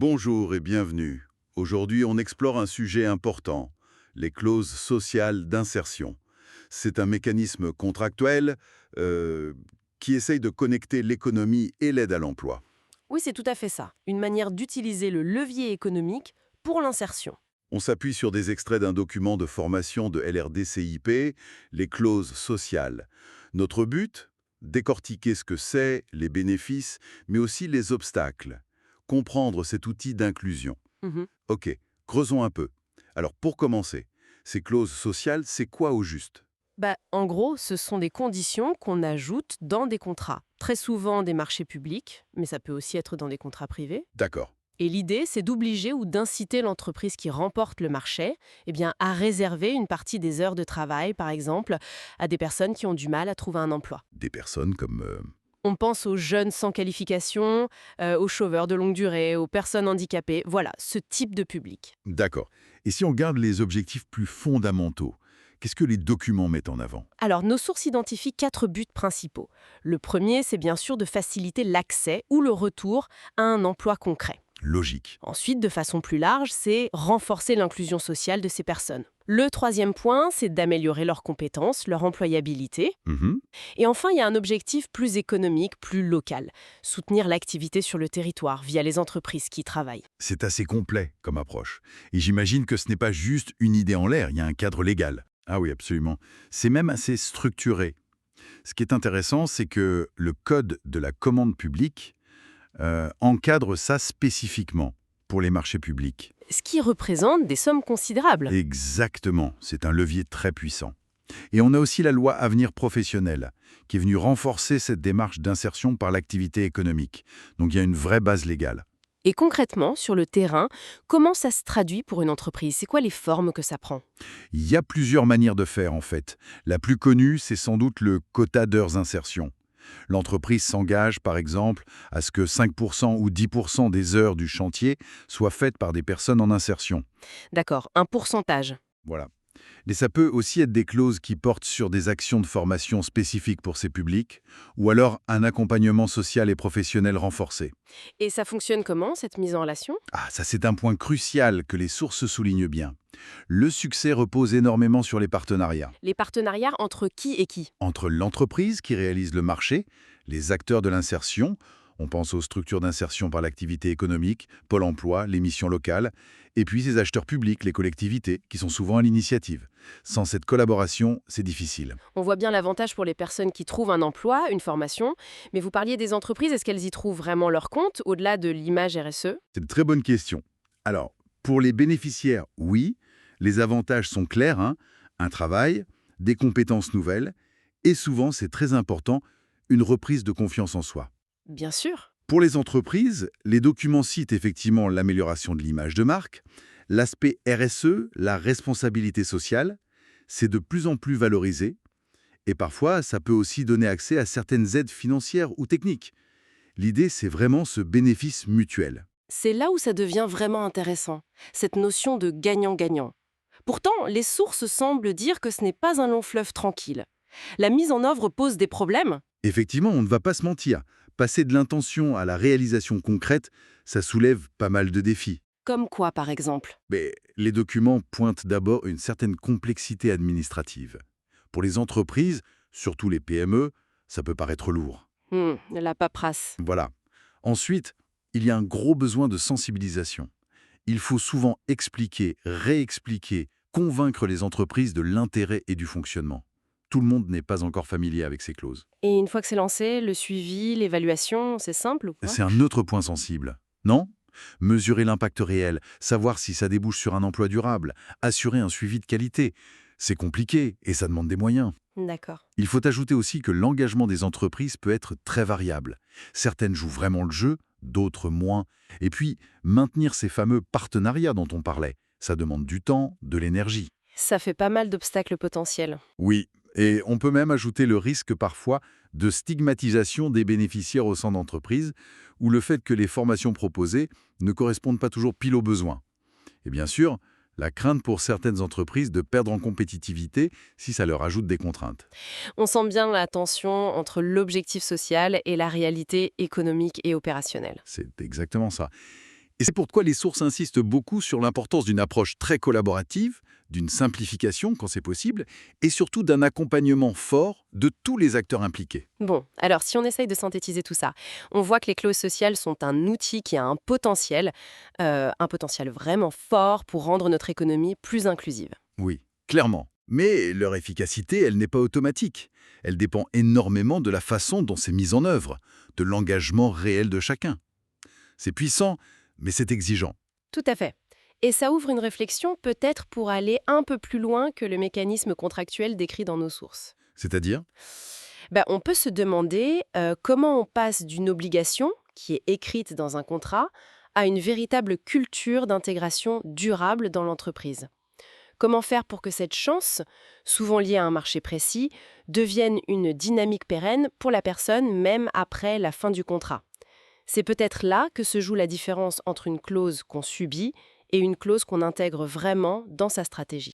Bonjour et bienvenue. Aujourd'hui, on explore un sujet important, les clauses sociales d'insertion. C'est un mécanisme contractuel euh, qui essaye de connecter l'économie et l'aide à l'emploi. Oui, c'est tout à fait ça. Une manière d'utiliser le levier économique pour l'insertion. On s'appuie sur des extraits d'un document de formation de LRDCIP, les clauses sociales. Notre but? Décortiquer ce que c'est, les bénéfices, mais aussi les obstacles. Comprendre cet outil d'inclusion. Mhm. Ok, creusons un peu. Alors pour commencer, ces clauses sociales, c'est quoi au juste? En gros, ce sont des conditions qu'on ajoute dans des contrats. Très souvent des marchés publics, mais ça peut aussi être dans des contrats privés. D'accord. Et l'idée, c'est d'obliger ou d'inciter l'entreprise qui remporte le marché à réserver une partie des heures de travail, par exemple, à des personnes qui ont du mal à trouver un emploi. Des personnes comme... On pense aux jeunes sans qualification, aux chômeurs de longue durée, aux personnes handicapées. Voilà, ce type de public. D'accord. Et si on garde les objectifs plus fondamentaux, qu'est-ce que les documents mettent en avant? Alors, nos sources identifient 4 buts principaux. Le premier, c'est bien sûr de faciliter l'accès ou le retour à un emploi concret. Logique. Ensuite, de façon plus large, c'est renforcer l'inclusion sociale de ces personnes. Le troisième point, c'est d'améliorer leurs compétences, leur employabilité. Mhm. Et enfin, il y a un objectif plus économique, plus local. Soutenir l'activité sur le territoire via les entreprises qui y travaillent. C'est assez complet comme approche. Et j'imagine que ce n'est pas juste une idée en l'air, il y a un cadre légal. Ah oui, absolument. C'est même assez structuré. Ce qui est intéressant, c'est que le code de la commande publique encadre ça spécifiquement pour les marchés publics. Ce qui représente des sommes considérables. Exactement, c'est un levier très puissant. Et on a aussi la loi Avenir professionnel, qui est venue renforcer cette démarche d'insertion par l'activité économique. Donc il y a une vraie base légale. Et concrètement, sur le terrain, comment ça se traduit pour une entreprise? C'est quoi les formes que ça prend? Il y a plusieurs manières de faire en fait. La plus connue, c'est sans doute le quota d'heures insertion. L'entreprise s'engage, par exemple, à ce que 5% ou 10% des heures du chantier soient faites par des personnes en insertion. D'accord, un pourcentage. Voilà. Mais ça peut aussi être des clauses qui portent sur des actions de formation spécifiques pour ces publics, ou alors un accompagnement social et professionnel renforcé. Et ça fonctionne comment, cette mise en relation? Ah, ça c'est un point crucial que les sources soulignent bien. Le succès repose énormément sur les partenariats. Les partenariats entre qui et qui? Entre l'entreprise qui réalise le marché, les acteurs de l'insertion, on pense aux structures d'insertion par l'activité économique, Pôle emploi, les missions locales, et puis ces acheteurs publics, les collectivités, qui sont souvent à l'initiative. Sans cette collaboration, c'est difficile. On voit bien l'avantage pour les personnes qui trouvent un emploi, une formation, mais vous parliez des entreprises, est-ce qu'elles y trouvent vraiment leur compte, au-delà de l'image RSE? C'est une très bonne question. Alors, pour les bénéficiaires, oui, les avantages sont clairs, hein, un travail, des compétences nouvelles, et souvent, c'est très important, une reprise de confiance en soi. Bien sûr. Pour les entreprises, les documents citent effectivement l'amélioration de l'image de marque, l'aspect RSE, la responsabilité sociale, c'est de plus en plus valorisé, et parfois, ça peut aussi donner accès à certaines aides financières ou techniques. L'idée, c'est vraiment ce bénéfice mutuel. C'est là où ça devient vraiment intéressant, cette notion de gagnant-gagnant. Pourtant, les sources semblent dire que ce n'est pas un long fleuve tranquille. La mise en œuvre pose des problèmes. Effectivement, on ne va pas se mentir. Passer de l'intention à la réalisation concrète, ça soulève pas mal de défis. Comme quoi, par exemple? Mais les documents pointent d'abord une certaine complexité administrative. Pour les entreprises, surtout les PME, ça peut paraître lourd. La paperasse. Voilà. Ensuite, il y a un gros besoin de sensibilisation. Il faut souvent expliquer, réexpliquer, convaincre les entreprises de l'intérêt et du fonctionnement. Tout le monde n'est pas encore familier avec ces clauses. Et une fois que c'est lancé, le suivi, l'évaluation, c'est simple ou pas? C'est un autre point sensible, non? Mesurer l'impact réel, savoir si ça débouche sur un emploi durable, assurer un suivi de qualité. C'est compliqué et ça demande des moyens. D'accord. Il faut ajouter aussi que l'engagement des entreprises peut être très variable. Certaines jouent vraiment le jeu, d'autres moins. Et puis, maintenir ces fameux partenariats dont on parlait, ça demande du temps, de l'énergie. Ça fait pas mal d'obstacles potentiels. Oui, et on peut même ajouter le risque parfois de stigmatisation des bénéficiaires au sein d'entreprises ou le fait que les formations proposées ne correspondent pas toujours pile aux besoins. Et bien sûr, la crainte pour certaines entreprises de perdre en compétitivité si ça leur ajoute des contraintes. On sent bien la tension entre l'objectif social et la réalité économique et opérationnelle. C'est exactement ça. Et c'est pourquoi les sources insistent beaucoup sur l'importance d'une approche très collaborative, d'une simplification quand c'est possible, et surtout d'un accompagnement fort de tous les acteurs impliqués. Bon, alors si on essaye de synthétiser tout ça, on voit que les clauses sociales sont un outil qui a un potentiel vraiment fort pour rendre notre économie plus inclusive. Oui, clairement. Mais leur efficacité, elle n'est pas automatique. Elle dépend énormément de la façon dont c'est mis en œuvre, de l'engagement réel de chacun. C'est puissant, mais c'est exigeant. Tout à fait. Et ça ouvre une réflexion peut-être pour aller un peu plus loin que le mécanisme contractuel décrit dans nos sources. C'est-à-dire? On peut se demander comment on passe d'une obligation, qui est écrite dans un contrat, à une véritable culture d'intégration durable dans l'entreprise. Comment faire pour que cette chance, souvent liée à un marché précis, devienne une dynamique pérenne pour la personne même après la fin du contrat? C'est peut-être là que se joue la différence entre une clause qu'on subit et une clause qu'on intègre vraiment dans sa stratégie.